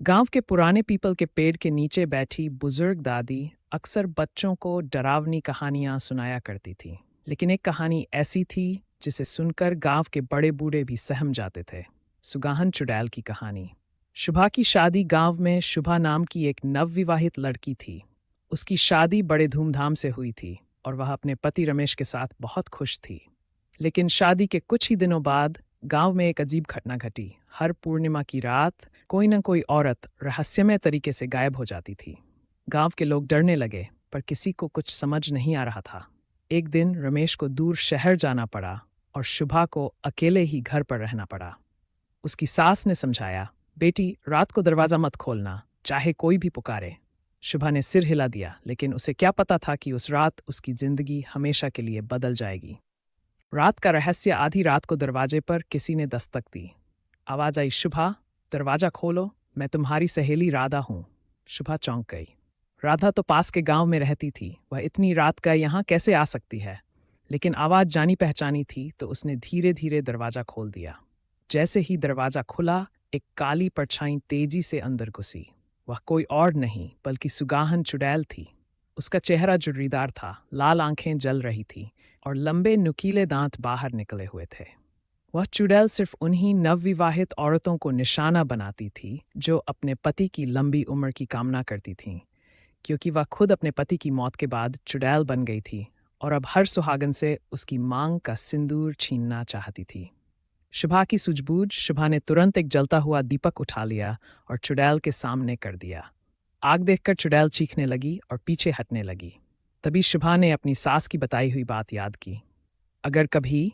गांव के पुराने पीपल के पेड़ के नीचे बैठी बुजुर्ग दादी अक्सर बच्चों को डरावनी कहानियां सुनाया करती थी। लेकिन एक कहानी ऐसी थी जिसे सुनकर गांव के बड़े बूढ़े भी सहम जाते थे। सुगाहन चुड़ैल की कहानी। शुभा की शादी गांव में शुभा नाम की एक नवविवाहित लड़की थी। उसकी शादी बड़े धूमधाम से हुई थी और वह अपने पति रमेश के साथ बहुत खुश थी। लेकिन शादी के कुछ ही दिनों बाद गांव में एक अजीब घटना घटी। हर पूर्णिमा की रात कोई न कोई औरत रहस्यमय तरीके से गायब हो जाती थी। गांव के लोग डरने लगे, पर किसी को कुछ समझ नहीं आ रहा था। एक दिन रमेश को दूर शहर जाना पड़ा और शुभा को अकेले ही घर पर रहना पड़ा। उसकी सास ने समझाया, बेटी रात को दरवाजा मत खोलना, चाहे कोई भी पुकारे। शुभा ने सिर हिला दिया, लेकिन उसे क्या पता था कि उस रात उसकी जिंदगी हमेशा के लिए बदल जाएगी। रात का रहस्य। आधी रात को दरवाजे पर किसी ने दस्तक दी। आवाज आई, शुभा दरवाजा खोलो, मैं तुम्हारी सहेली राधा हूं। शुभा चौंक गई। राधा तो पास के गांव में रहती थी, वह इतनी रात का यहां कैसे आ सकती है? लेकिन आवाज जानी पहचानी थी, तो उसने धीरे धीरे दरवाजा खोल दिया। जैसे ही दरवाजा खुला, एक काली परछाई तेजी से अंदर घुसी। वह कोई और नहीं बल्कि सुगाहन चुड़ैल थी। उसका चेहरा जुर्रीदार था, लाल आंखें जल रही थी और लंबे नुकीले दांत बाहर निकले हुए थे। वह चुड़ैल सिर्फ उन्हीं नवविवाहित औरतों को निशाना बनाती थी जो अपने पति की लंबी उम्र की कामना करती थीं, क्योंकि वह खुद अपने पति की मौत के बाद चुड़ैल बन गई थी और अब हर सुहागन से उसकी मांग का सिंदूर छीनना चाहती थी। शुभा की सूझबूझ। शुभा ने तुरंत एक जलता हुआ दीपक उठा लिया और चुड़ैल के सामने कर दिया। आग देखकर चुड़ैल चीखने लगी और पीछे हटने लगी। तभी शुभा ने अपनी सास की बताई हुई बात याद की। अगर कभी